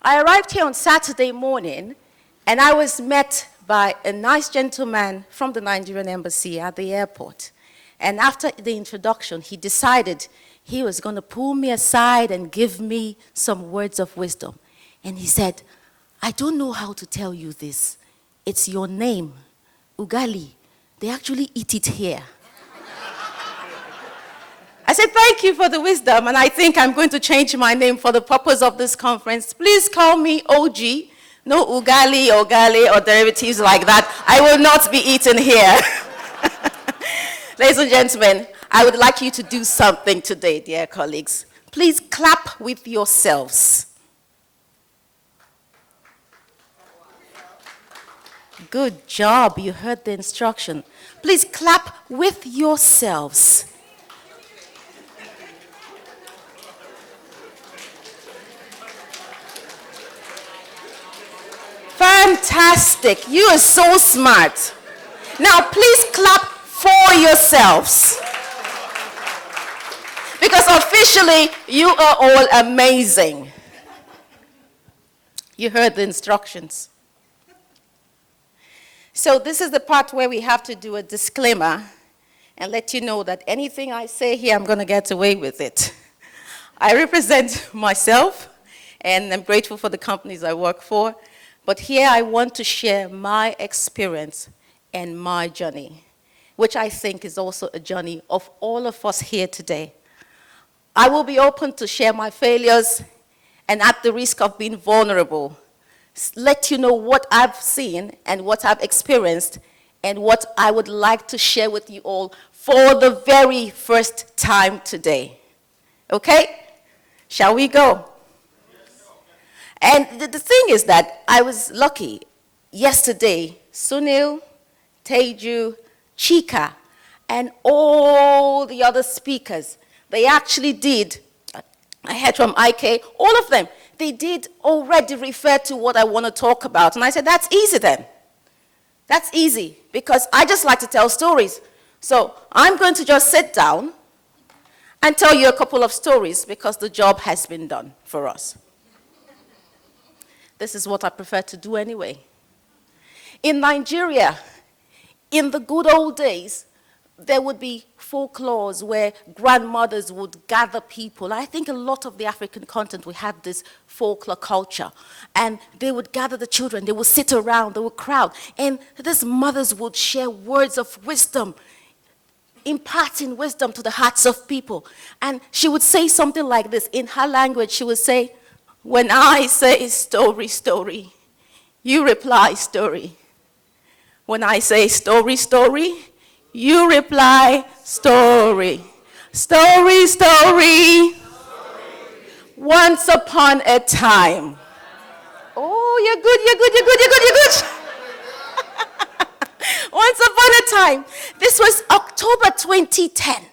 I arrived here on Saturday morning, and I was met by a nice gentleman from the Nigerian embassy at the airport. And after the introduction, he decided he was going to pull me aside and give me some words of wisdom. And he said, I don't know how to tell you this. It's your name, Oghale. They actually eat it here. I said, thank you for the wisdom, and I think I'm going to change my name for the purpose of this conference. Please call me OG. No Oghale, or derivatives like that. I will not be eaten here. Ladies and gentlemen, I would like you to do something today, dear colleagues. Please clap with yourselves. Good job, you heard the instruction. Please clap with yourselves. Fantastic, you are so smart. Now please clap for yourselves. Because officially, you are all amazing. You heard the instructions. So this is the part where we have to do a disclaimer and let you know that anything I say here, I'm going to get away with it. I represent myself, and I'm grateful for the companies I work for. But here I want to share my experience and my journey, which I think is also a journey of all of us here today. I will be open to share my failures, and at the risk of being vulnerable, let you know what I've seen and what I've experienced and what I would like to share with you all for the very first time today. Okay? Shall we go? And the thing is that I was lucky. Yesterday, Sunil, Teju, Chika, and all the other speakers, they actually did, I heard from IK, all of them, they did already refer to what I want to talk about. And I said, that's easy then. That's easy, because I just like to tell stories. So I'm going to just sit down and tell you a couple of stories because the job has been done for us. This is what I prefer to do anyway. In Nigeria, in the good old days, there would be folklores where grandmothers would gather people. I think a lot of the African continent, we have this folklore culture. And they would gather the children, they would sit around, they would crowd. And these mothers would share words of wisdom, imparting wisdom to the hearts of people. And she would say something like this. In her language, she would say, when I say story, story, you reply story. When I say story, story, you reply story. Story, story. Once upon a time. Oh, you're good, you're good, you're good, you're good, you're good. Once upon a time. This was October 2010.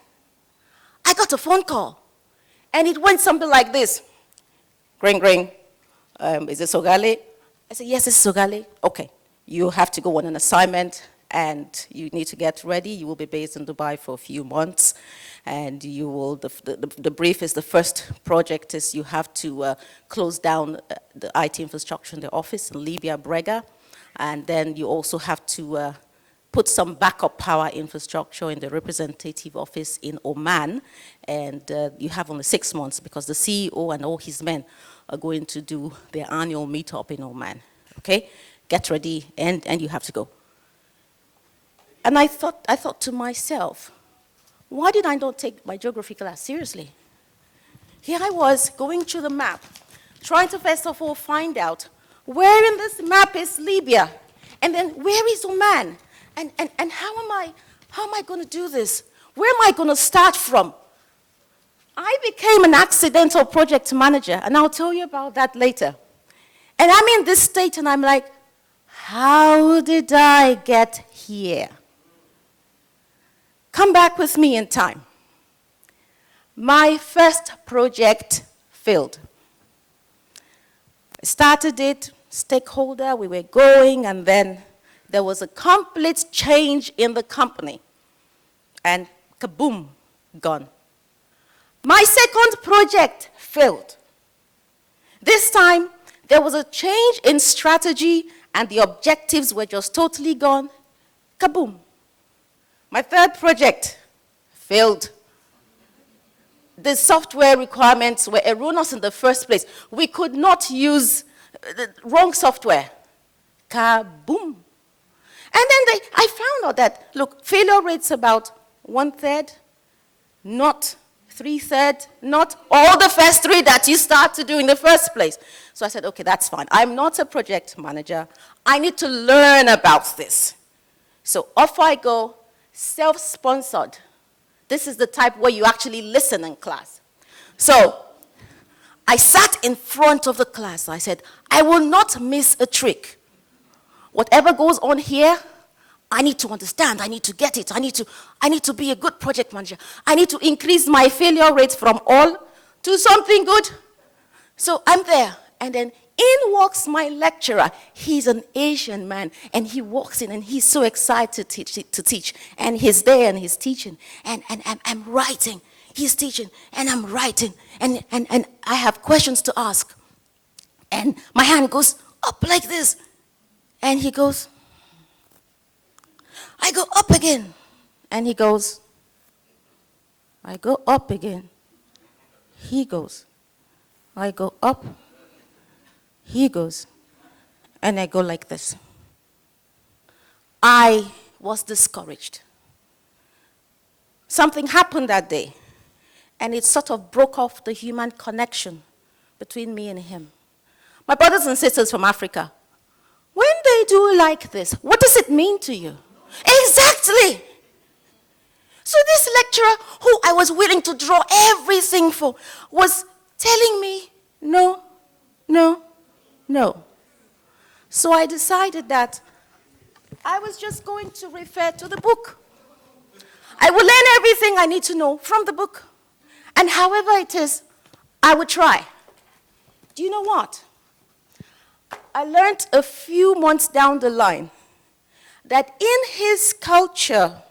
I got a phone call. And it went something like this. Ring, ring. Is this Oghale? I said, yes, it's Oghale. Okay. You have to go on an assignment, and you need to get ready. You will be based in Dubai for a few months, and you will. The brief is the first project is you have to close down the IT infrastructure in the office in Libya, Brega, and then you also have to put some backup power infrastructure in the representative office in Oman, and you have only 6 months because the CEO and all his men are going to do their annual meetup in Oman. Okay, get ready, and you have to go. And I thought to myself, why did I not take my geography class seriously? Here I was going through the map, trying to first of all find out where in this map is Libya, and then where is Oman, and how am I going to do this? Where am I going to start from? I became an accidental project manager, and I'll tell you about that later. And I'm in this state, and I'm like, how did I get here? Come back with me in time. My first project failed. I started it, stakeholder, we were going, and then there was a complete change in the company. And kaboom, gone. My second project failed. This time, There was a change in strategy, and the objectives were just totally gone. Kaboom. My third project failed. The software requirements were erroneous in the first place. We could not use the wrong software. Kaboom. And then I found out that, look, failure rate's about 1/3, not 3/3, not all the first 3 that you start to do in the first place. So I said, okay, that's fine. I'm not a project manager. I need to learn about this. So off I go, self-sponsored. This is the type where you actually listen in class. So I sat in front of the class. I said, I will not miss a trick. Whatever goes on here, I need to understand. I need to get it. I need to be a good project manager. I need to increase my failure rate from all to something good. So I'm there. And then in walks my lecturer. He's an Asian man. And he walks in and he's so excited to teach. And he's there and he's teaching. And I'm writing. He's teaching and I'm writing. And I have questions to ask. And my hand goes up like this. And he goes, I go up again. And he goes, I go up again. He goes, I go up. He goes, and I go like this. I was discouraged. Something happened that day, and it sort of broke off the human connection between me and him. My brothers and sisters from Africa, when they do like this, what does it mean to you? Exactly. So this lecturer, who I was willing to draw everything for, was telling me, no, no, no. So I decided that I was just going to refer to the book. I will learn everything I need to know from the book. And however it is, I would try. Do you know what? I learned a few months down the line that in his culture,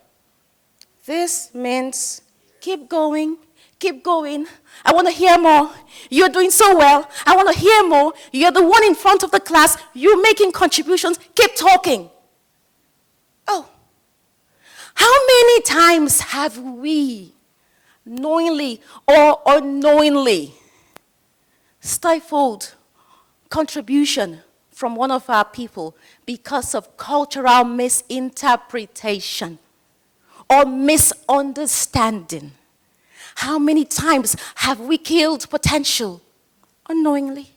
this means keep going, keep going. I want to hear more. You're doing so well. I want to hear more. You're the one in front of the class. You're making contributions. Keep talking. Oh, how many times have we, knowingly or unknowingly, stifled contribution from one of our people because of cultural misinterpretation or misunderstanding? How many times have we killed potential unknowingly?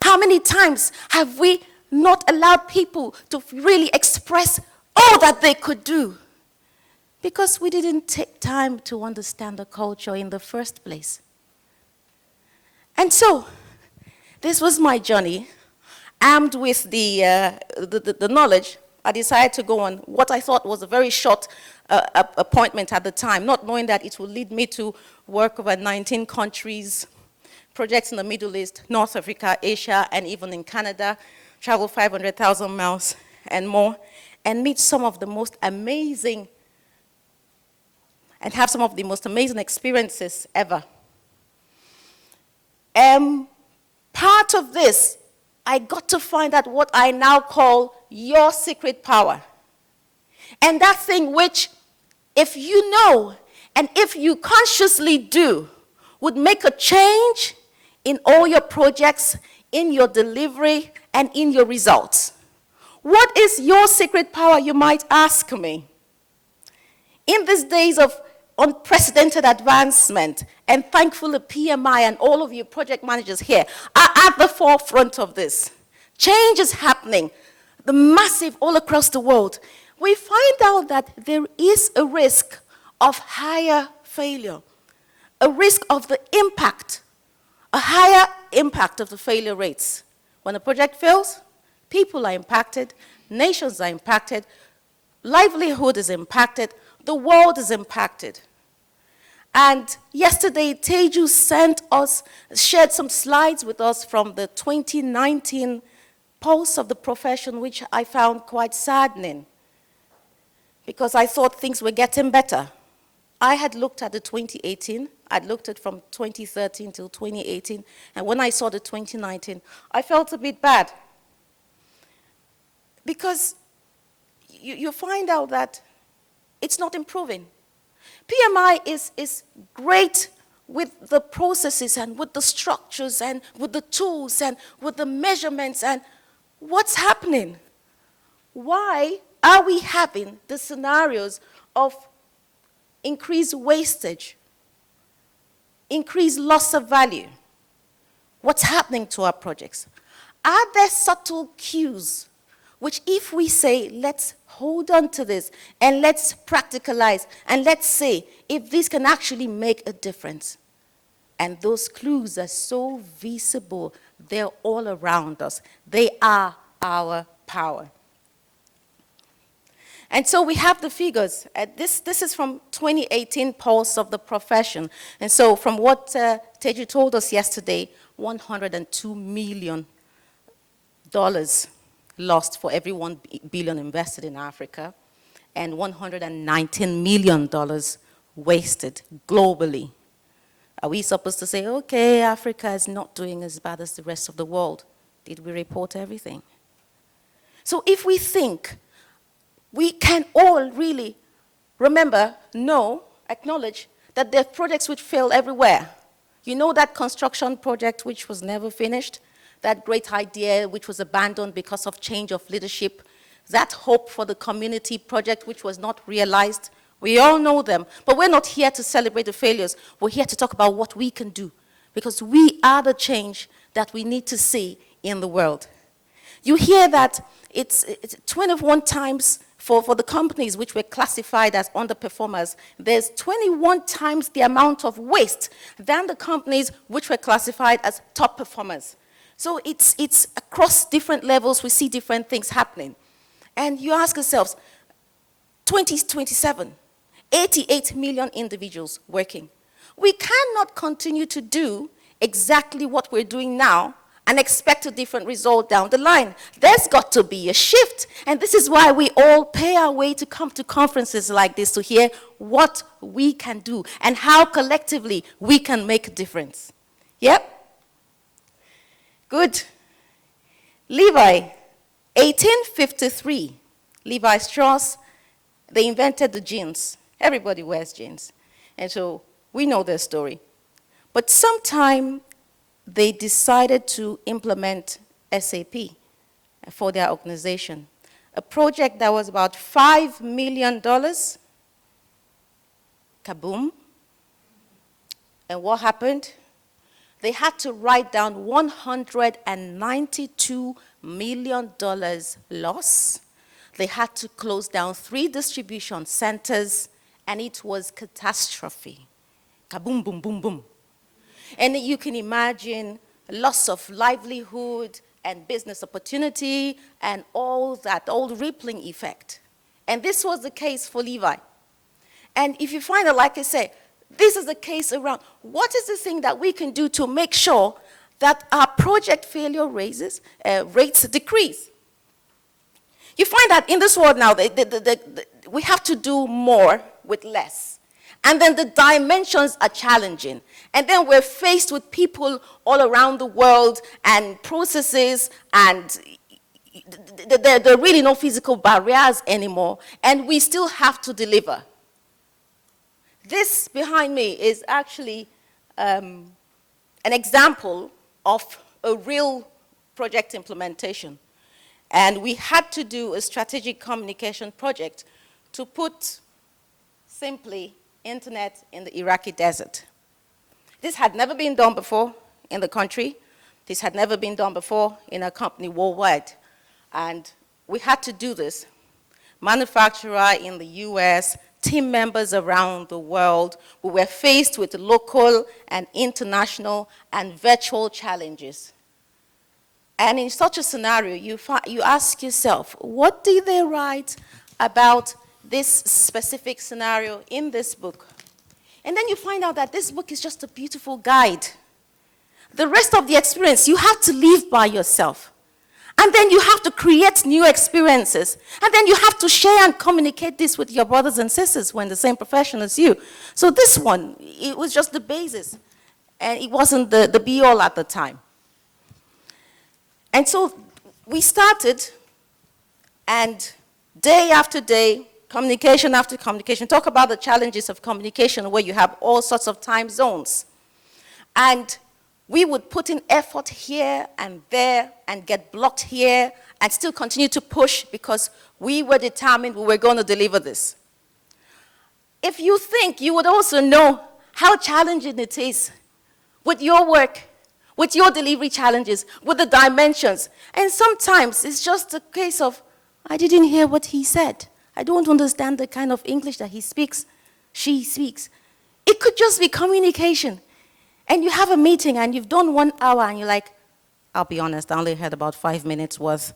How many times have we not allowed people to really express all that they could do because we didn't take time to understand the culture in the first place? And so, this was my journey. Armed with the knowledge, I decided to go on what I thought was a very short appointment at the time, not knowing that it would lead me to work over 19 countries, projects in the Middle East, North Africa, Asia, and even in Canada, travel 500,000 miles and more, and meet some of the most amazing, and have some of the most amazing experiences ever. Part of this, I got to find out what I now call your secret power. And that thing which, if you know, and if you consciously do, would make a change in all your projects, in your delivery, and in your results. What is your secret power, you might ask me? In these days of unprecedented advancement, and thankfully PMI and all of you project managers here are at the forefront of this. Change is happening, the massive all across the world. We find out that there is a risk of higher failure, a risk of the impact, a higher impact of the failure rates. When a project fails, people are impacted, nations are impacted, livelihood is impacted, the world is impacted. And yesterday, Teju shared some slides with us from the 2019 Pulse of the Profession, which I found quite saddening, because I thought things were getting better. I had looked at the 2018, I'd looked at from 2013 till 2018, and when I saw the 2019, I felt a bit bad. Because you find out that it's not improving. PMI is great with the processes and with the structures and with the tools and with the measurements, and what's happening? Why are we having the scenarios of increased wastage, increased loss of value? What's happening to our projects? Are there subtle cues which, if we say, let's hold on to this and let's practicalize and let's say if this can actually make a difference? And those clues are so visible, they're all around us. They are our power. And so we have the figures. This is from 2018 Pulse of the Profession. And so from what Teju told us yesterday, $102 million lost for every $1 billion invested in Africa, and $119 million wasted globally. Are we supposed to say, okay, Africa is not doing as bad as the rest of the world? Did we report everything? So if we think we can all really remember, acknowledge that there are projects which fail everywhere. You know that construction project which was never finished? That great idea which was abandoned because of change of leadership? That hope for the community project which was not realized? We all know them, but we're not here to celebrate the failures. We're here to talk about what we can do, because we are the change that we need to see in the world. You hear that it's 21 times for the companies which were classified as underperformers, there's 21 times the amount of waste than the companies which were classified as top performers. So it's across different levels, we see different things happening. And you ask yourselves, 2027, 88 million individuals working. We cannot continue to do exactly what we're doing now and expect a different result down the line. There's got to be a shift. And this is why we all pay our way to come to conferences like this to hear what we can do and how collectively we can make a difference. Yep? Good. Levi, 1853. Levi Strauss, they invented the jeans. Everybody wears jeans. And so we know their story. But sometime they decided to implement SAP for their organization. A project that was about $5 million. Kaboom. And what happened? They had to write down $192 million loss. They had to close down 3 distribution centers, and it was catastrophe. Kaboom, boom, boom, boom. And you can imagine loss of livelihood and business opportunity and all that, all the rippling effect. And this was the case for Levi. And if you find it, like I say, this is the case around what is the thing that we can do to make sure that our project failure rates decrease. You find that in this world now, we have to do more with less. And then the dimensions are challenging. And then we're faced with people all around the world and processes, and there are really no physical barriers anymore, and we still have to deliver. This behind me is actually an example of a real project implementation. And we had to do a strategic communication project to put, simply, internet in the Iraqi desert. This had never been done before in the country. This had never been done before in a company worldwide. And we had to do this. Manufacturer in the US, team members around the world, we were faced with local and international and virtual challenges. And in such a scenario, you ask yourself, what did they write about this specific scenario in this book? And then you find out that this book is just a beautiful guide. The rest of the experience, you have to live by yourself. And then you have to create new experiences. And then you have to share and communicate this with your brothers and sisters who are in the same profession as you. So this one, it was just the basis. And it wasn't the be-all at the time. And so we started, and day after day, communication after communication, talk about the challenges of communication where you have all sorts of time zones. And we would put in effort here and there and get blocked here and still continue to push because we were determined we were going to deliver this. If you think, you would also know how challenging it is with your work, with your delivery challenges, with the dimensions. And sometimes it's just a case of, I didn't hear what he said. I don't understand the kind of English that he speaks, she speaks. It could just be communication. And you have a meeting and you've done 1 hour and you're like, I'll be honest, I only had about 5 minutes worth.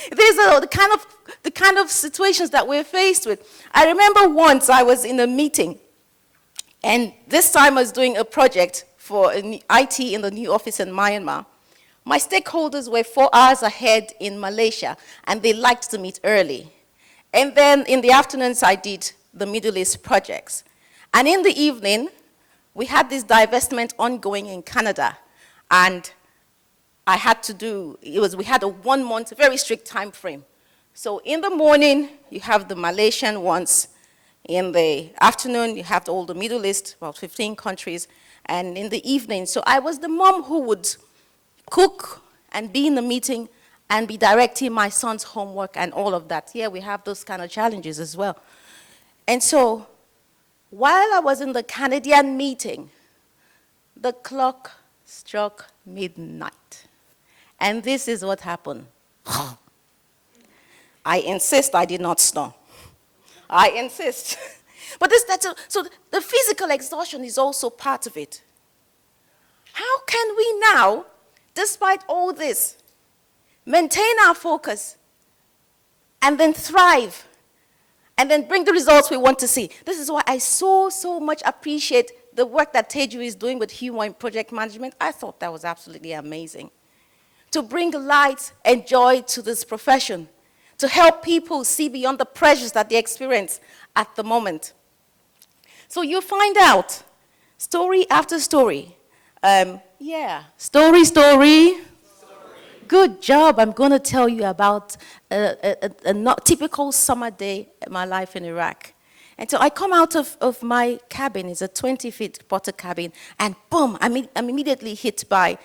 These are the kind of situations that we're faced with. I remember once I was in a meeting, and this time I was doing a project for IT in the new office in Myanmar. My stakeholders were 4 hours ahead in Malaysia, and they liked to meet early. And then in the afternoons, I did the Middle East projects. And in the evening, we had this divestment ongoing in Canada, and I had to do, we had a 1 month, very strict time frame. So in the morning, you have the Malaysian ones. In the afternoon, you have all the Middle East, about 15 countries, and in the evening. So I was the mom who would cook and be in the meeting and be directing my son's homework and all of that. Yeah, we have those kind of challenges as well. And so while I was in the Canadian meeting, the clock struck midnight. And this is what happened. I insist I did not snore. I insist. But so the physical exhaustion is also part of it. How can we now, despite all this, maintain our focus and then thrive and then bring the results we want to see? This is why I so much appreciate the work that Teju is doing with Humor in project management. I thought that was absolutely amazing. To bring light and joy to this profession, to help people see beyond the pressures that they experience at the moment. So you find out, story after story. Story. Good job. I'm going to tell you about a not typical summer day in my life in Iraq. And so I come out of my cabin, it's a 20-feet porter cabin, and boom, I'm immediately hit by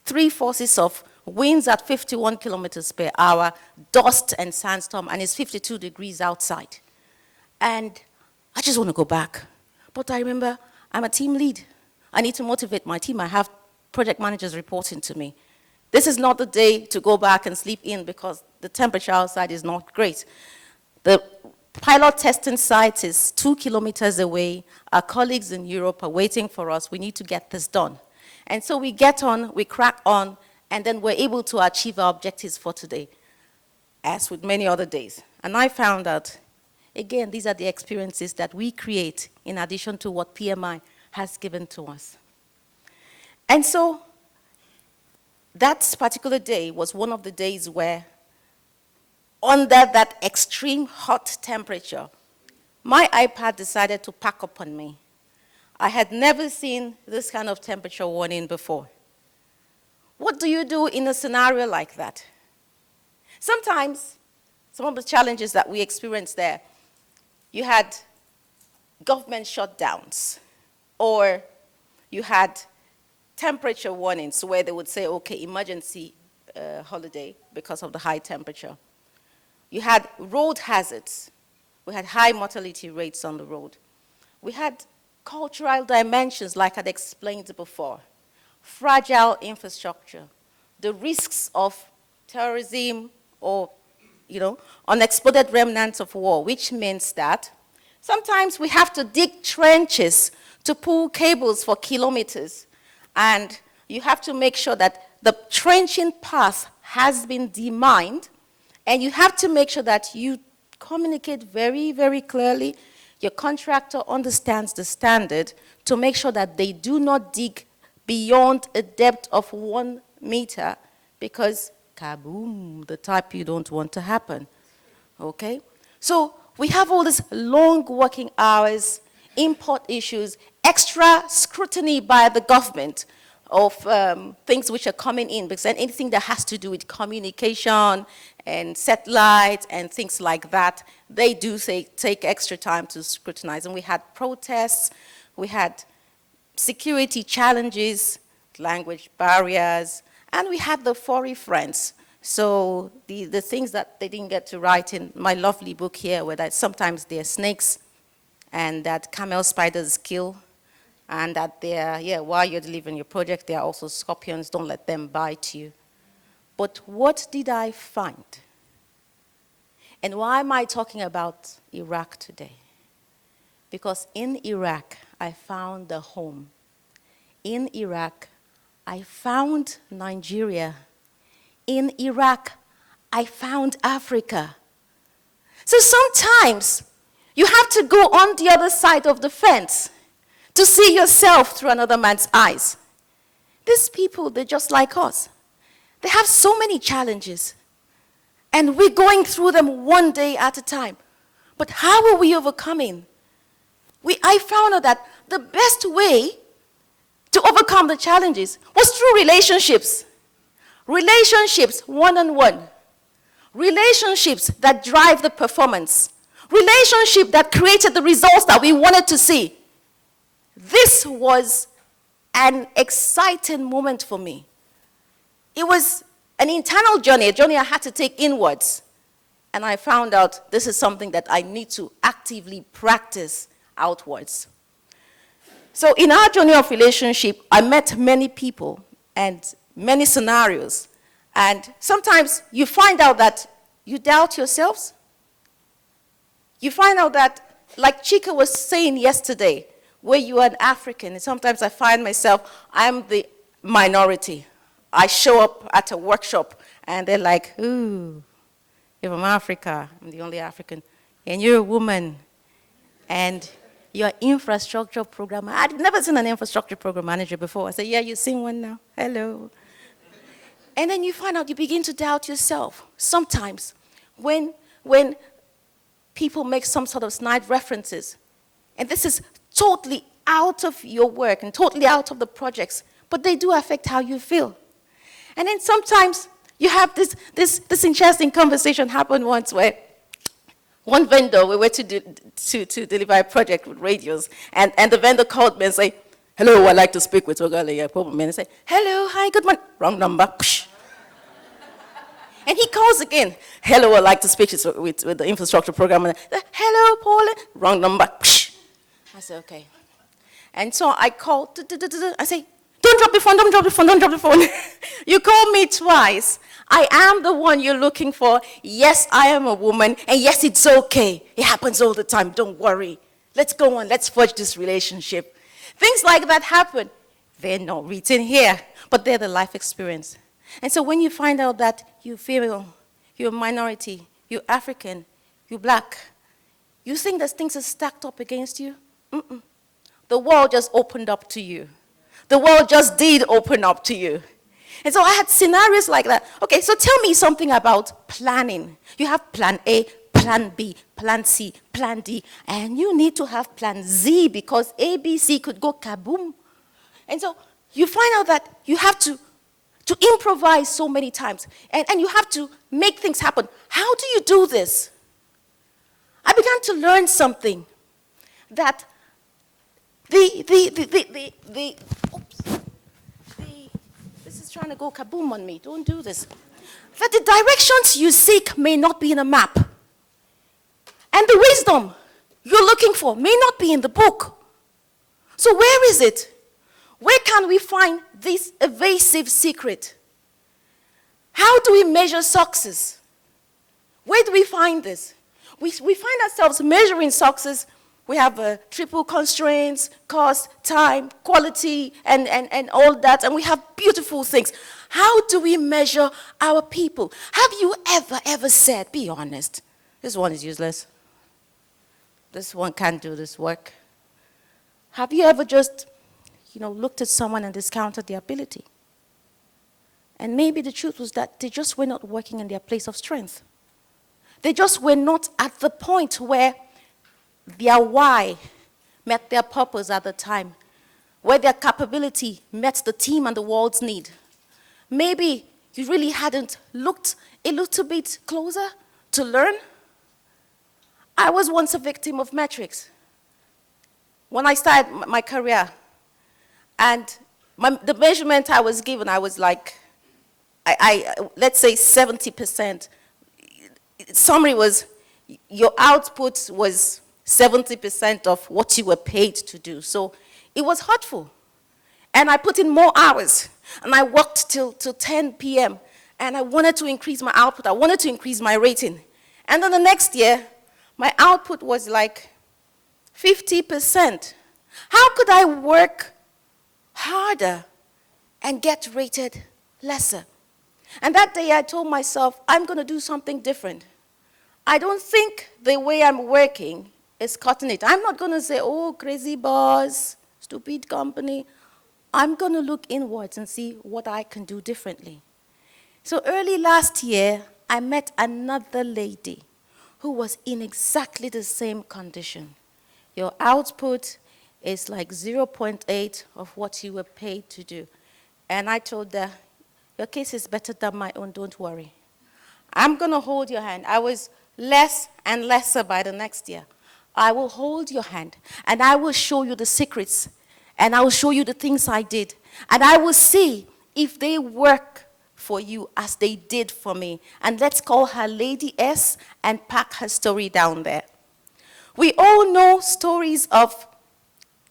3 forces of winds at 51 kilometers per hour, dust and sandstorm, and it's 52 degrees outside. And I just want to go back. But I remember I'm a team lead. I need to motivate my team. I have project managers reporting to me. This is not the day to go back and sleep in because the temperature outside is not great. The pilot testing site is 2 kilometers away. Our colleagues in Europe are waiting for us. We need to get this done. And so we get on, we crack on, and then we're able to achieve our objectives for today, as with many other days. And I found out, again, these are the experiences that we create in addition to what PMI has given to us. And so that particular day was one of the days where, under that extreme hot temperature, my iPad decided to pack up on me. I had never seen this kind of temperature warning before. What do you do in a scenario like that? Sometimes, some of the challenges that we experienced there, you had government shutdowns, or you had temperature warnings where they would say, okay, emergency holiday because of the high temperature. You had road hazards. We had high mortality rates on the road. We had cultural dimensions, like I'd explained before. Fragile infrastructure, the risks of terrorism or, unexploded remnants of war, which means that sometimes we have to dig trenches to pull cables for kilometers, and you have to make sure that the trenching path has been demined, and you have to make sure that you communicate very, very clearly. Your contractor understands the standard to make sure that they do not dig beyond a depth of 1 meter, because kaboom, the type you don't want to happen. Okay? So we have all these long working hours, import issues, extra scrutiny by the government of things which are coming in, because anything that has to do with communication and satellite and things like that, they do take extra time to scrutinize. And we had protests, we had security challenges, language barriers, and we had the furry friends. So the things that they didn't get to write in my lovely book here were that sometimes they're snakes, and that camel spiders kill, and that they're, while you're delivering your project, there are also scorpions, don't let them bite you. But what did I find? And why am I talking about Iraq today? Because in Iraq, I found a home. In Iraq, I found Nigeria. In Iraq, I found Africa. So sometimes you have to go on the other side of the fence to see yourself through another man's eyes. These people, they're just like us. They have so many challenges, and we're going through them one day at a time. But how are we overcoming? I found out that the best way to overcome the challenges was through relationships. Relationships one-on-one. Relationships that drive the performance. Relationship that created the results that we wanted to see. This was an exciting moment for me. It was an internal journey, a journey I had to take inwards. And I found out this is something that I need to actively practice outwards. So in our journey of relationship, I met many people and many scenarios. And sometimes you find out that you doubt yourselves. You find out that, like Chika was saying yesterday, where you are an African, and sometimes I find myself, I'm the minority. I show up at a workshop, and they're like, ooh, you're from Africa. I'm the only African. And you're a woman. And you're an infrastructure programmer. I'd never seen an infrastructure program manager before. I said, yeah, you've seen one now. Hello. And then you find out you begin to doubt yourself. Sometimes when people make some sort of snide references, and this is totally out of your work and totally out of the projects, but they do affect how you feel. And then sometimes you have this interesting conversation happen once where one vendor, we were to deliver a project with radios, and the vendor called me and said, hello, I'd like to speak with Oghale, Akpobome. And I said, hello, hi, good morning. Wrong number. And he calls again, hello, I'd like to speak with the infrastructure program. And I said, hello, Paul. Wrong number. I said, okay. And so I called, I say, don't drop the phone, don't drop the phone, don't drop the phone. You called me twice. I am the one you're looking for. Yes, I am a woman, and yes, it's okay. It happens all the time, don't worry. Let's go on, let's forge this relationship. Things like that happen. They're not written here, but they're the life experience. And so when you find out that you're female, you're a minority, you're African, you're black, you think that things are stacked up against you? Mm-mm. The world just opened up to you. The world just did open up to you. And so I had scenarios like that. Okay, so tell me something about planning. You have plan A, plan B, plan C, plan D, and you need to have plan Z because A, B, C could go kaboom. And so you find out that you have to improvise so many times, and you have to make things happen. How do you do this? I began to learn something, that this is trying to go kaboom on me. Don't do this. That the directions you seek may not be in a map. And the wisdom you're looking for may not be in the book. So where is it? Where can we find this evasive secret? How do we measure success? Where do we find this? We find ourselves measuring success. We have triple constraints, cost, time, quality, and all that, and we have beautiful things. How do we measure our people? Have you ever said, be honest, this one is useless. This one can't do this work. Have you ever just, looked at someone and discounted their ability? And maybe the truth was that they just were not working in their place of strength. They just were not at the point where their why met their purpose at the time, where their capability met the team and the world's need. Maybe you really hadn't looked a little bit closer to learn. I was once a victim of metrics. When I started my career, and the measurement I was given, I was like, let's say 70%. Summary was, your output was 70% of what you were paid to do. So it was hurtful. And I put in more hours. And I worked till 10 p.m. And I wanted to increase my output. I wanted to increase my rating. And then the next year, my output was like 50%. How could I work harder and get rated lesser? And that day I told myself, I'm going to do something different. I don't think the way I'm working is cutting it. I'm not going to say, oh, crazy boss, stupid company. I'm going to look inwards and see what I can do differently. So early last year, I met another lady who was in exactly the same condition. Your output is like 0.8 of what you were paid to do. And I told her, your case is better than my own, don't worry. I'm going to hold your hand. I was less and lesser by the next year. I will hold your hand, and I will show you the secrets, and I will show you the things I did, and I will see if they work for you as they did for me. And let's call her Lady S and pack her story down there. We all know stories of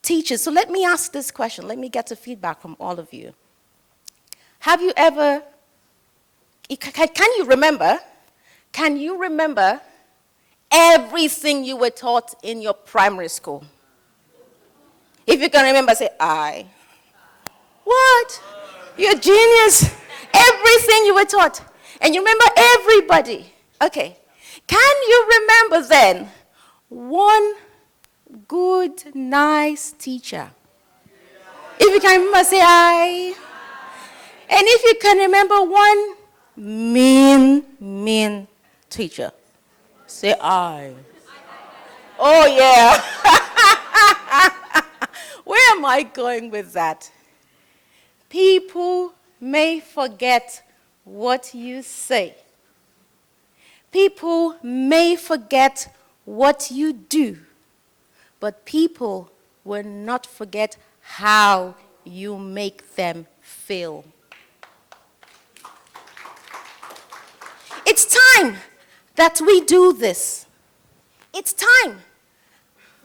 teachers. So let me ask this question. Let me get a feedback from all of you. Have you ever, can you remember everything you were taught in your primary school? If you can remember, say, I. What? You're a genius. Everything you were taught. And you remember everybody. Okay. Can you remember then one good, nice teacher? If you can remember, say, I. And if you can remember one mean teacher, say, I. Oh, yeah. Where am I going with that? People may forget what you say. People may forget what you do. But people will not forget how you make them feel. It's time that we do this. It's time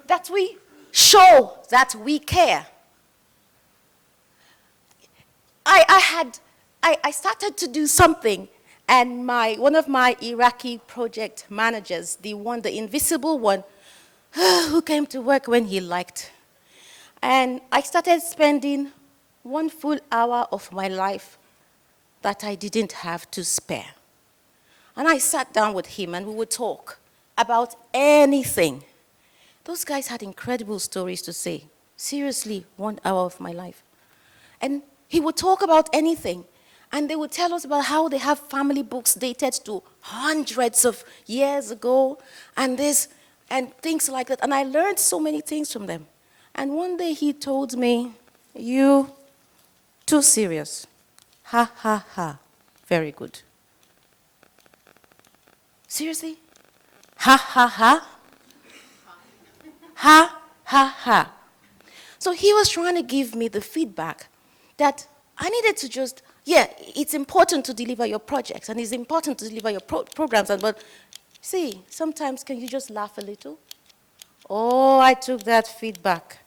that we show that we care. I started to do something, and one of my Iraqi project managers, the invisible one, who came to work when he liked. And I started spending 1 full hour of my life that I didn't have to spare. And I sat down with him and we would talk about anything. Those guys had incredible stories to say. Seriously, 1 hour of my life. And he would talk about anything. And they would tell us about how they have family books dated to hundreds of years ago and this and things like that. And I learned so many things from them. And one day he told me, you too serious. Ha, ha, ha. Very good. Seriously? Ha, ha, ha. Ha, ha, ha. So he was trying to give me the feedback that I needed to just, it's important to deliver your projects and it's important to deliver your programs, but see, sometimes can you just laugh a little? Oh, I took that feedback.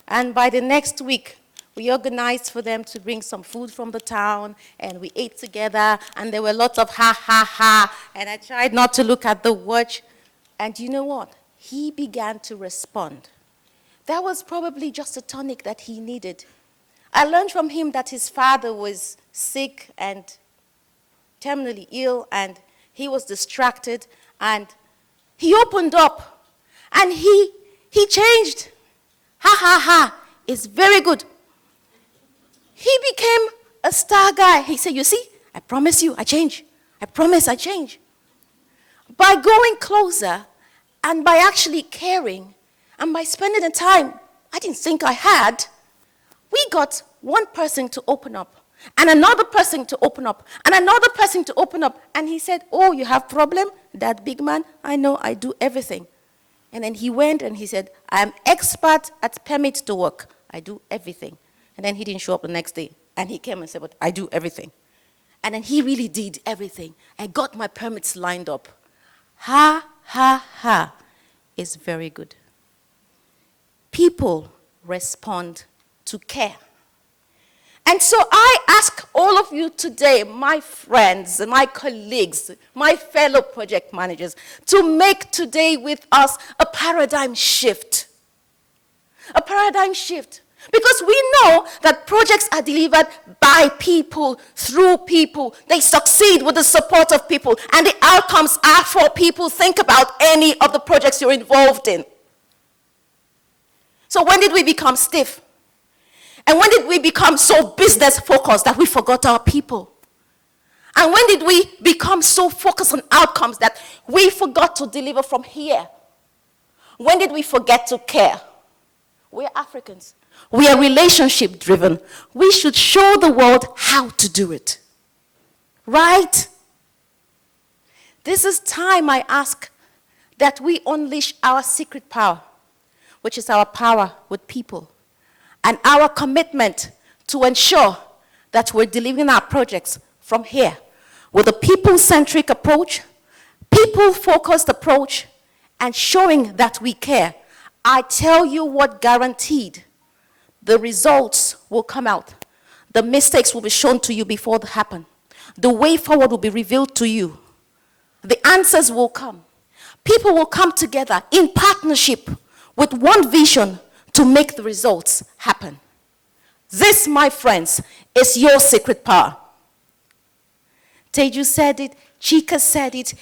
And by the next week, we organized for them to bring some food from the town, and we ate together, and there were lots of ha, ha, ha, and I tried not to look at the watch. And you know what? He began to respond. That was probably just a tonic that he needed. I learned from him that his father was sick and terminally ill, and he was distracted, and he opened up, and he changed. Ha, ha, ha. It's very good. He became a star guy. He said, you see, I promise you, I change. I promise I change. By going closer and by actually caring and by spending the time I didn't think I had, we got one person to open up and another person to open up and another person to open up. And he said, oh, you have problem? That big man, I know, I do everything. And then he went and he said, I'm expert at permit to work. I do everything. And then he didn't show up the next day. And he came and said, but I do everything. And then he really did everything. I got my permits lined up. Ha, ha, ha is very good. People respond to care. And so I ask all of you today, my friends, my colleagues, my fellow project managers, to make today with us a paradigm shift. A paradigm shift. Because we know that projects are delivered by people, through people. They succeed with the support of people. And the outcomes are for people. Think about any of the projects you're involved in. So when did we become stiff? And when did we become so business focused that we forgot our people? And when did we become so focused on outcomes that we forgot to deliver from here? When did we forget to care? We're Africans. We are relationship driven. We should show the world how to do it. Right? This is time, I ask, that we unleash our secret power, which is our power with people, and our commitment to ensure that we're delivering our projects from here with a people-centric approach, people-focused approach, and showing that we care. I tell you what, guaranteed, the results will come out. The mistakes will be shown to you before they happen. The way forward will be revealed to you. The answers will come. People will come together in partnership with one vision to make the results happen. This, my friends, is your secret power. Teju said it, Chika said it,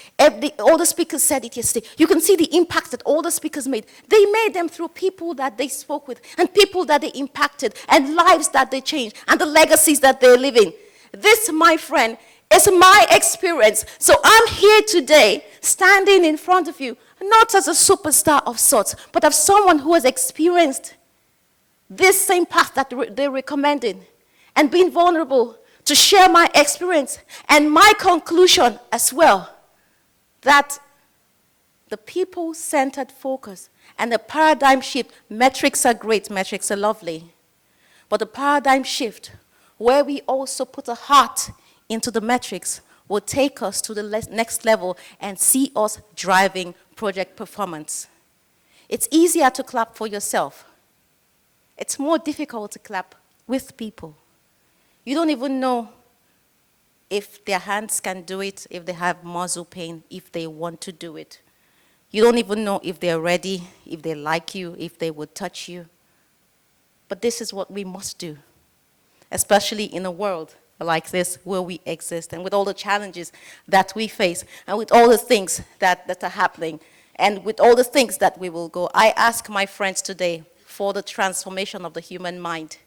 all the speakers said it yesterday. You can see the impact that all the speakers made. They made them through people that they spoke with, and people that they impacted, and lives that they changed, and the legacies that they're living. This, my friend, is my experience. So I'm here today, standing in front of you, not as a superstar of sorts, but as someone who has experienced this same path that they recommended, and being vulnerable to share my experience and my conclusion as well, that the people-centered focus and the paradigm shift, metrics are great, metrics are lovely, but the paradigm shift where we also put a heart into the metrics will take us to the next level and see us driving project performance. It's easier to clap for yourself. It's more difficult to clap with people. You don't even know if their hands can do it, if they have muscle pain, if they want to do it. You don't even know if they're ready, if they like you, if they would touch you. But this is what we must do, especially in a world like this where we exist, and with all the challenges that we face, and with all the things that are happening, and with all the things that we will go. I ask my friends today for the transformation of the human mind.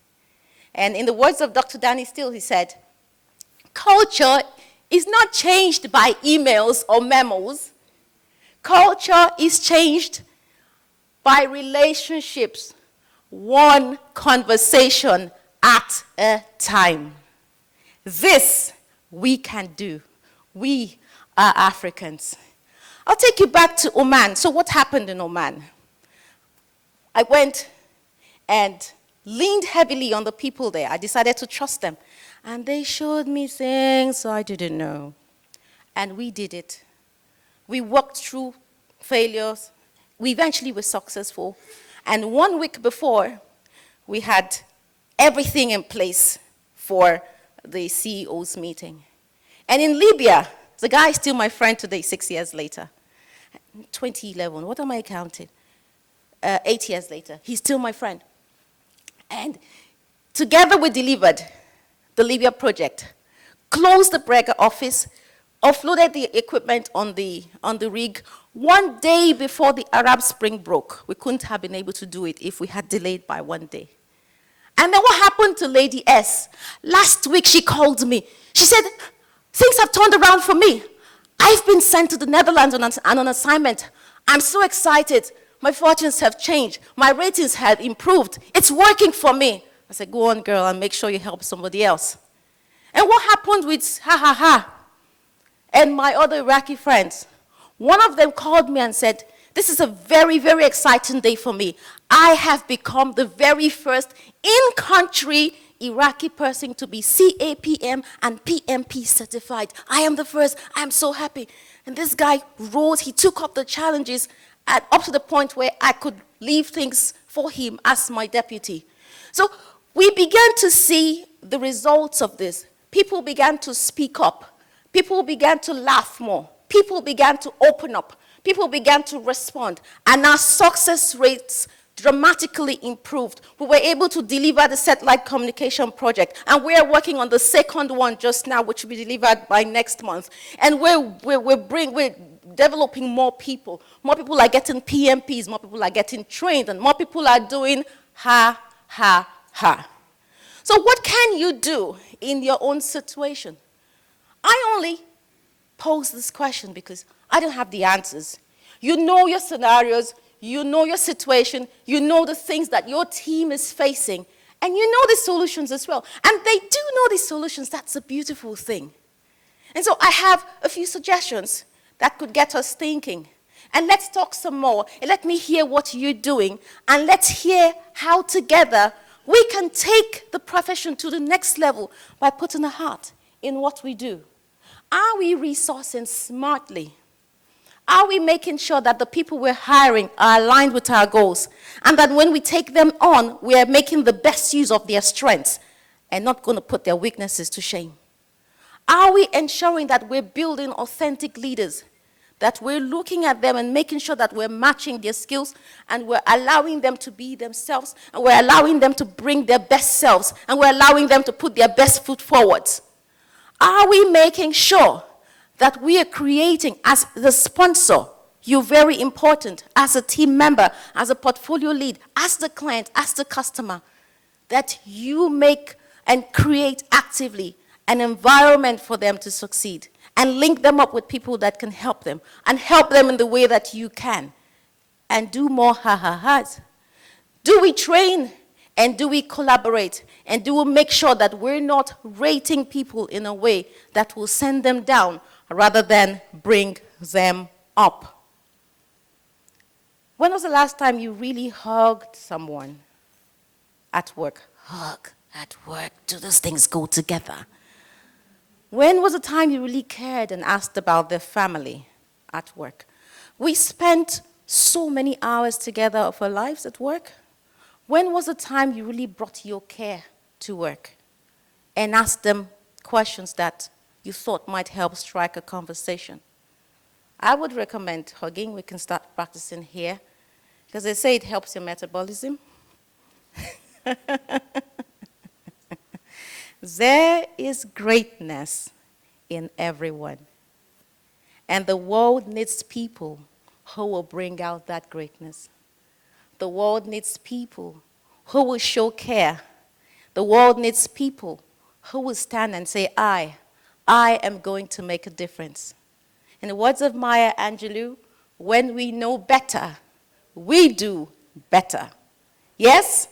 And in the words of Dr. Danny Steele, he said, culture is not changed by emails or memos. Culture is changed by relationships, one conversation at a time. This we can do. We are Africans. I'll take you back to Oman. So what happened in Oman? I went and leaned heavily on the people there. I decided to trust them. And they showed me things I didn't know. And we did it. We worked through failures. We eventually were successful. And 1 week before, we had everything in place for the CEO's meeting. And in Libya, the guy is still my friend today, 6 years later. 2011, what am I counting? 8 years later, he's still my friend. And together we delivered the Libya project, closed the Brega office, offloaded the equipment on the rig 1 day before the Arab Spring broke. We couldn't have been able to do it if we had delayed by 1 day. And then what happened to Lady S? Last week she called me. She said, Things have turned around for me. I've been sent to the Netherlands on an assignment. I'm so excited. My fortunes have changed. My ratings have improved. It's working for me. I said, go on, girl, and make sure you help somebody else. And what happened with and my other Iraqi friends? One of them called me and said, this is a very, very exciting day for me. I have become the very first in-country Iraqi person to be CAPM and PMP certified. I am the first. I am so happy. And this guy rose. He took up the challenges up to the point where I could leave things for him as my deputy. So we began to see the results of this. People began to speak up. People began to laugh more. People began to open up. People began to respond. And our success rates dramatically improved. We were able to deliver the satellite communication project. And we're working on the second one just now, which will be delivered by next month. And we're developing more people. More people are getting PMPs. More people are getting trained. And more people are doing ha. So what can you do in your own situation? I only pose this question because I don't have the answers. You know your scenarios, you know your situation, you know the things that your team is facing, and you know the solutions as well. And they do know the solutions. That's a beautiful thing. And so I have a few suggestions that could get us thinking. And let's talk some more. And let me hear what you're doing. And let's hear how together we can take the profession to the next level by putting a heart in what we do. Are we resourcing smartly? Are we making sure that the people we're hiring are aligned with our goals? And that when we take them on, we are making the best use of their strengths and not going to put their weaknesses to shame? Are we ensuring that we're building authentic leaders? That we're looking at them and making sure that we're matching their skills and we're allowing them to be themselves and we're allowing them to bring their best selves and we're allowing them to put their best foot forward? Are we making sure that we are creating, as the sponsor, you're very important, as a team member, as a portfolio lead, as the client, as the customer, that you make and create actively an environment for them to succeed and link them up with people that can help them and help them in the way that you can and do more ha-ha-has? Do we train and do we collaborate? And do we make sure that we're not rating people in a way that will send them down rather than bring them up? When was the last time you really hugged someone at work? Hug at work. Do those things go together? When was the time you really cared and asked about their family at work? We spent so many hours together of our lives at work. When was the time you really brought your care to work and asked them questions that you thought might help strike a conversation? I would recommend hugging. We can start practicing here because they say it helps your metabolism. There is greatness in everyone. And the world needs people who will bring out that greatness. The world needs people who will show care. The world needs people who will stand and say, I am going to make a difference. In the words of Maya Angelou, when we know better, we do better. Yes?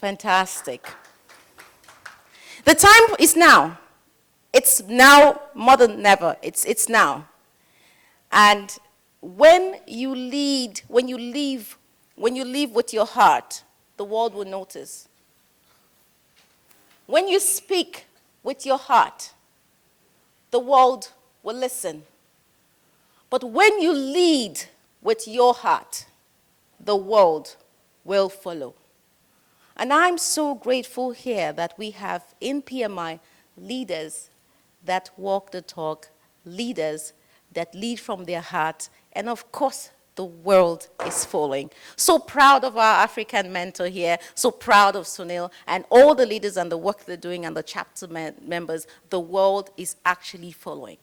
Fantastic. The time is now. It's now more than never. It's now. And when you lead, when you live with your heart, the world will notice. When you speak with your heart, the world will listen. But when you lead with your heart, the world will follow. And I'm so grateful here that we have in PMI leaders that walk the talk, leaders that lead from their heart, and of course, the world is following. So proud of our African mentor here, so proud of Sunil, and all the leaders and the work they're doing and the chapter members. The world is actually following.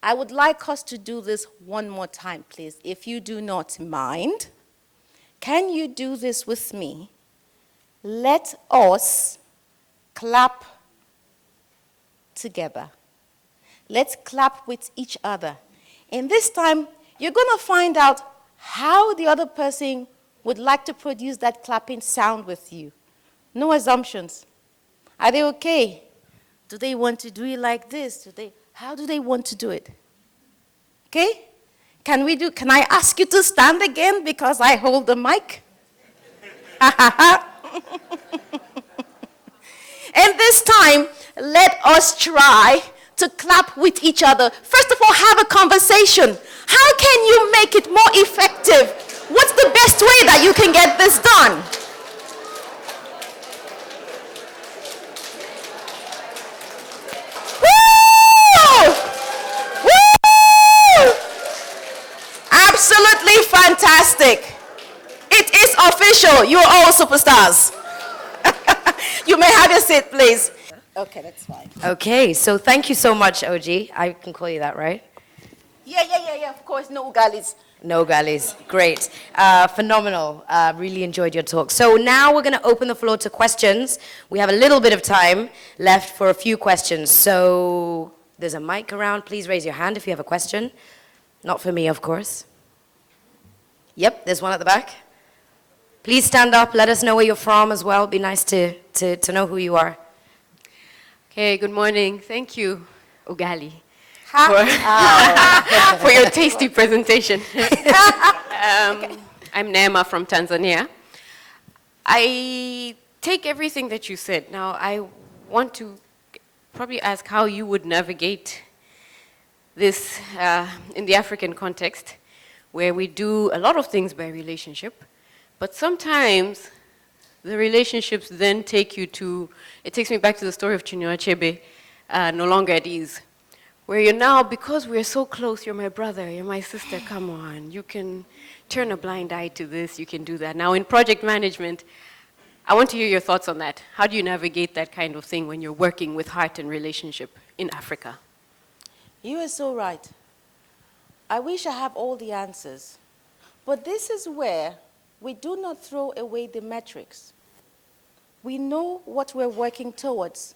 I would like us to do this one more time, please, if you do not mind. Can you do this with me? Let us clap together. Let's clap with each other. And this time, you're going to find out how the other person would like to produce that clapping sound with you. No assumptions. Are they okay? Do they want to do it like this? How do they want to do it? Okay? Can I ask you to stand again because I hold the mic? And this time, let us try to clap with each other. First of all, have a conversation. How can you make it more effective? What's the best way that you can get this done? Woo! Woo! Absolutely fantastic. It is official. You're all superstars. You may have your seat, please. Okay, that's fine. Okay, so thank you so much, OG. I can call you that, right? Yeah, of course, no Oghales. No, Oghales. Great. Phenomenal. Really enjoyed your talk. So now we're going to open the floor to questions. We have a little bit of time left for a few questions. So there's a mic around. Please raise your hand if you have a question. Not for me, of course. Yep, there's one at the back. Please stand up. Let us know where you're from as well. It'd be nice to know who you are. Okay, good morning. Thank you, Oghale, Oh. for your tasty presentation. I'm Neema from Tanzania. I take everything that you said. Now, I want to probably ask how you would navigate this in the African context, where we do a lot of things by relationship, but sometimes the relationships then take you to, it takes me back to the story of Chinua Achebe, No Longer at Ease, where you're now, because we're so close, you're my brother, you're my sister, come on, you can turn a blind eye to this, you can do that. Now in project management, I want to hear your thoughts on that. How do you navigate that kind of thing when you're working with heart and relationship in Africa? You are so right. I wish I have all the answers. But this is where we do not throw away the metrics. We know what we're working towards.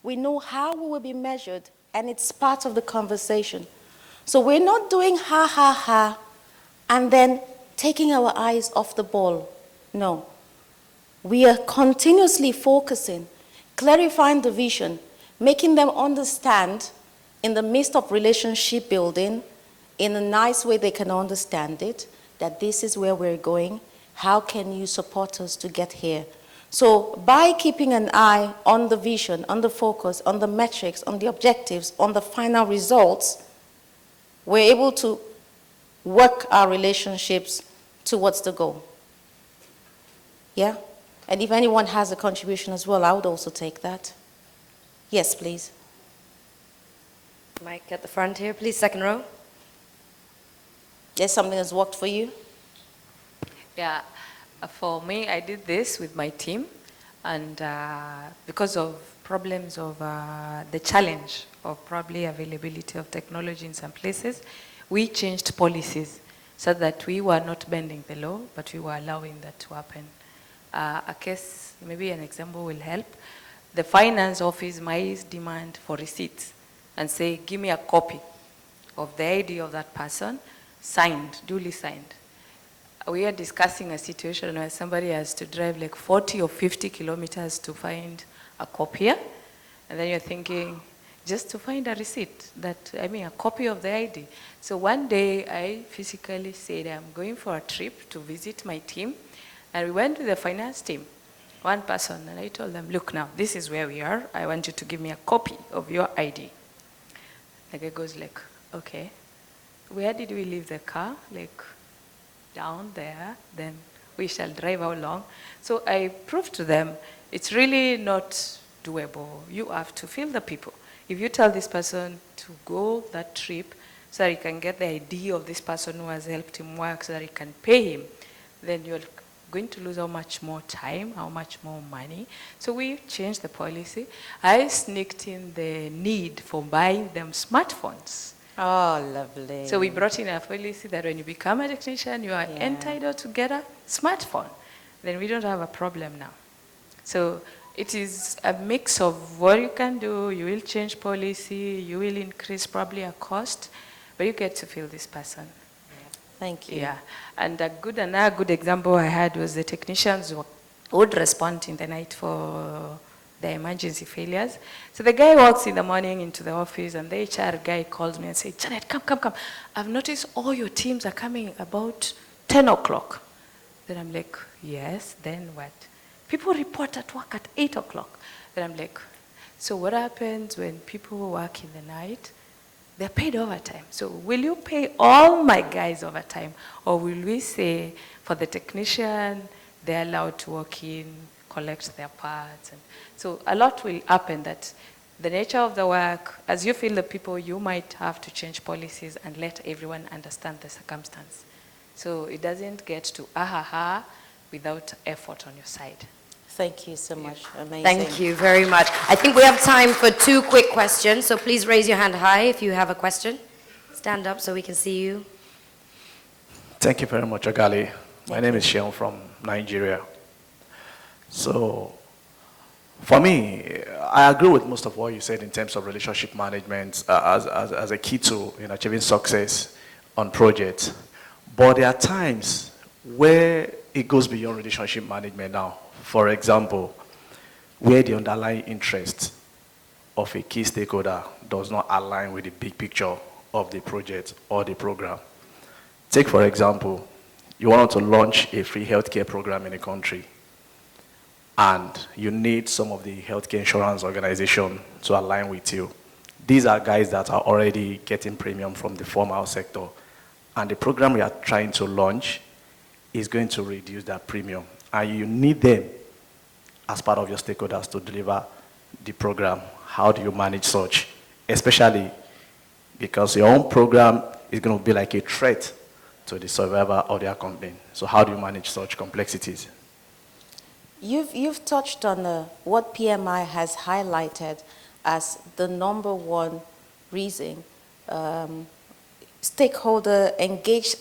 We know how we will be measured, and it's part of the conversation. So we're not doing ha, ha, ha, and then taking our eyes off the ball. No. We are continuously focusing, clarifying the vision, making them understand in the midst of relationship building, in a nice way they can understand it, that this is where we're going. How can you support us to get here? So by keeping an eye on the vision, on the focus, on the metrics, on the objectives, on the final results, we're able to work our relationships towards the goal. Yeah? And if anyone has a contribution as well, I would also take that. Yes, please. Mic at the front here, please, second row. There's something that's worked for you? Yeah, for me, I did this with my team, and because of problems of the challenge of probably availability of technology in some places, we changed policies so that we were not bending the law, but we were allowing that to happen. A case, maybe an example will help. The finance office might demand for receipts and say, give me a copy of the ID of that person, signed, duly signed. We are discussing a situation where somebody has to drive like 40 or 50 kilometers to find a copier. And then you're thinking, just to find a receipt, a copy of the ID. So one day I physically said, I'm going for a trip to visit my team. And we went with the finance team, one person, and I told them, look now, this is where we are. I want you to give me a copy of your ID. The guy goes like, okay. Where did we leave the car? Like, down there, then we shall drive how long. So I proved to them, it's really not doable. You have to feel the people. If you tell this person to go that trip so that he can get the ID of this person who has helped him work so that he can pay him, then you're going to lose how much more time, how much more money. So we changed the policy. I sneaked in the need for buying them smartphones. Oh, lovely. So we brought in a policy that when you become a technician, you are entitled to get a smartphone. Then we don't have a problem now. So it is a mix of what you can do. You will change policy, you will increase probably a cost, but you get to feel this person. Thank you. Yeah, and another good example I had was the technicians would respond in the night for the emergency failures. So the guy walks in the morning into the office and the HR guy calls me and says, Janet, come. I've noticed all your teams are coming about 10 o'clock. Then I'm like, yes, then what? People report at work at 8 o'clock. Then I'm like, so what happens when people work in the night? They're paid overtime. So will you pay all my guys overtime? Or will we say for the technician, they're allowed to work in, collect their parts? And so a lot will happen that the nature of the work, as you feel the people, you might have to change policies and let everyone understand the circumstance. So it doesn't get to without effort on your side. Thank you so much. Amazing. Thank you very much. I think we have time for 2 quick questions, so please raise your hand high if you have a question. Stand up so we can see you. Thank you very much, Oghale. My name is Sheon from Nigeria. So, for me, I agree with most of what you said in terms of relationship management as a key tool in achieving success on projects. But there are times where it goes beyond relationship management now. For example, where the underlying interest of a key stakeholder does not align with the big picture of the project or the program. Take, for example, you want to launch a free healthcare program in a country, and you need some of the healthcare insurance organization to align with you. These are guys that are already getting premium from the formal sector, and the program you are trying to launch is going to reduce that premium, and you need them as part of your stakeholders to deliver the program. How do you manage such? Especially because your own program is going to be like a threat to the survivor of their company. So how do you manage such complexities? You've touched on what PMI has highlighted as the number one reason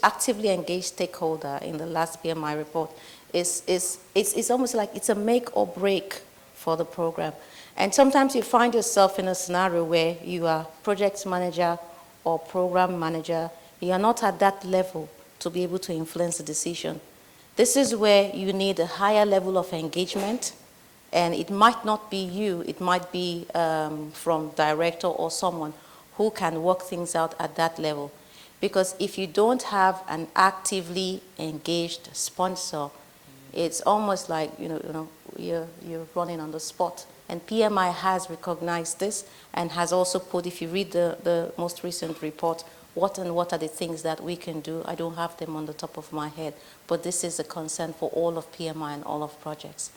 actively engaged stakeholder in the last PMI report it's almost like it's a make or break for the program. And sometimes you find yourself in a scenario where you are project manager or program manager, you are not at that level to be able to influence the decision. This is where you need a higher level of engagement, and it might not be you, it might be from director or someone who can work things out at that level. Because if you don't have an actively engaged sponsor, it's almost like you're running on the spot. And PMI has recognized this and has also put, if you read the most recent report, what are the things that we can do. I don't have them on the top of my head, but this is a concern for all of PMI and all of projects.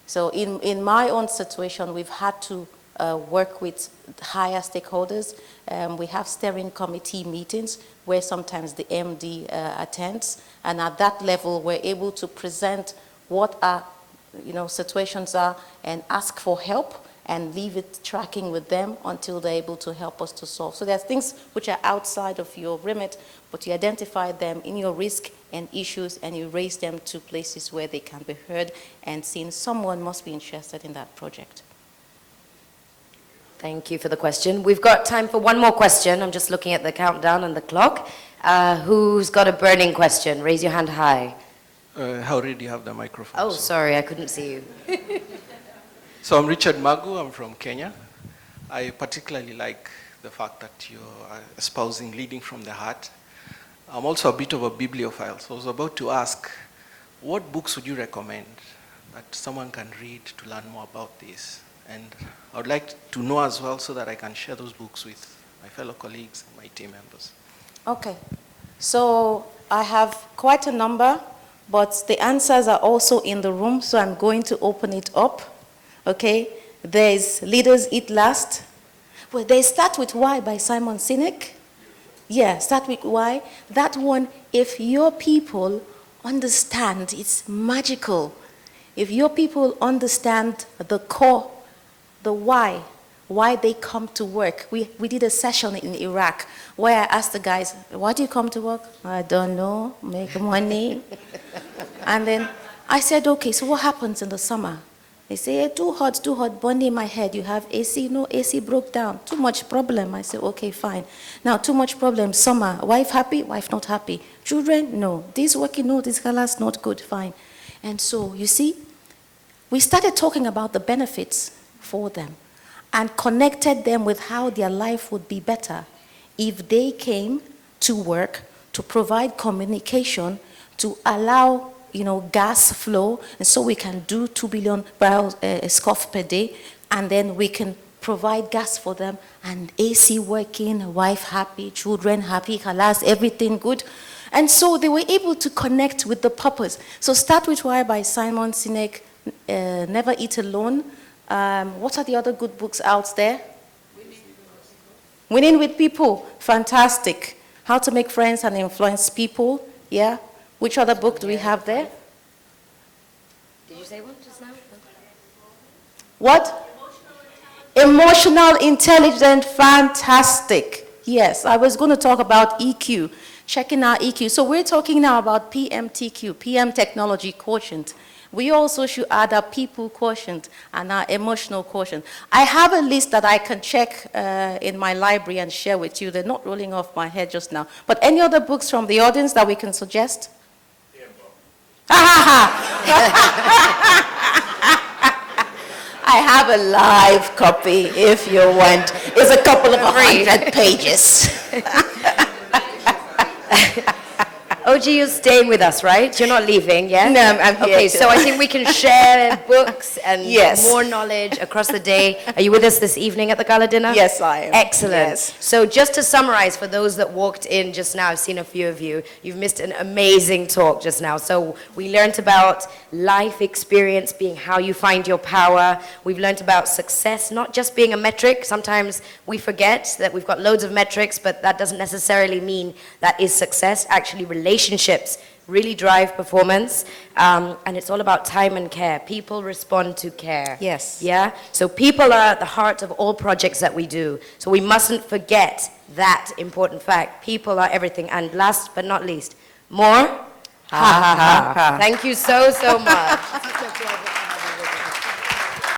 So in my own situation, we've had to work with higher stakeholders. We have steering committee meetings where sometimes the MD attends, and at that level we're able to present what our situations are and ask for help and leave it tracking with them until they're able to help us to solve. So there's things which are outside of your remit, but you identify them in your risk and issues and you raise them to places where they can be heard and seen. Someone must be interested in that project. Thank you for the question. We've got time for one more question. I'm just looking at the countdown and the clock. Who's got a burning question? Raise your hand high. How do you have the microphone? Oh, sorry, I couldn't see you. So I'm Richard Magu, I'm from Kenya. I particularly like the fact that you're espousing leading from the heart. I'm also a bit of a bibliophile, so I was about to ask, what books would you recommend that someone can read to learn more about this? And I would like to know as well so that I can share those books with my fellow colleagues and my team members. Okay. So I have quite a number, but the answers are also in the room, so I'm going to open it up. Okay? There's Leaders Eat Last. Well, they Start With Why by Simon Sinek. Yeah, Start With Why. That one, if your people understand, it's magical. If your people understand the core, the why they come to work. We did a session in Iraq where I asked the guys, why do you come to work? I don't know, make money. And then I said, okay, so what happens in the summer? They say, hey, too hot, burning in my head. You have AC? No, AC broke down. Too much problem. I say, okay, fine. Now, too much problem. Summer, wife happy, wife not happy. Children, no. This working, no. This color's not good, fine. And so, you see, we started talking about the benefits for them and connected them with how their life would be better if they came to work to provide communication to allow gas flow, and so we can do 2 billion barrels scoff per day, and then we can provide gas for them, and AC working, wife happy, children happy, halas, everything good. And so they were able to connect with the purpose. So Start With Why by Simon Sinek, Never Eat Alone. What are the other good books out there? Winning with People, fantastic. How to Make Friends and Influence People, yeah. Which other book do we have there? Did you say one just now? What? Emotional Intelligence, fantastic. Yes, I was going to talk about EQ, checking our EQ. So we're talking now about PMTQ, PM Technology Quotient. We also should add our people quotient and our emotional quotient. I have a list that I can check in my library and share with you. They're not rolling off my head just now. But any other books from the audience that we can suggest? I have a live copy if you want. It's a couple of 100 pages. OG, you're staying with us, right? You're not leaving, yeah? No, I'm here. Okay, so I think we can share books and Yes. more knowledge across the day. Are you with us this evening at the gala dinner? Yes, I am. Excellent. Yes. So just to summarize, for those that walked in just now, I've seen a few of you, you've missed an amazing talk just now. So we learned about life experience being how you find your power. We've learned about success, not just being a metric. Sometimes we forget that we've got loads of metrics, but that doesn't necessarily mean that is success. Actually, relationships really drive performance, and it's all about time and care. People respond to care. Yes. Yeah? So people are at the heart of all projects that we do. So we mustn't forget that important fact. People are everything. And last but not least, more? Ha ha ha. Thank you so, so much.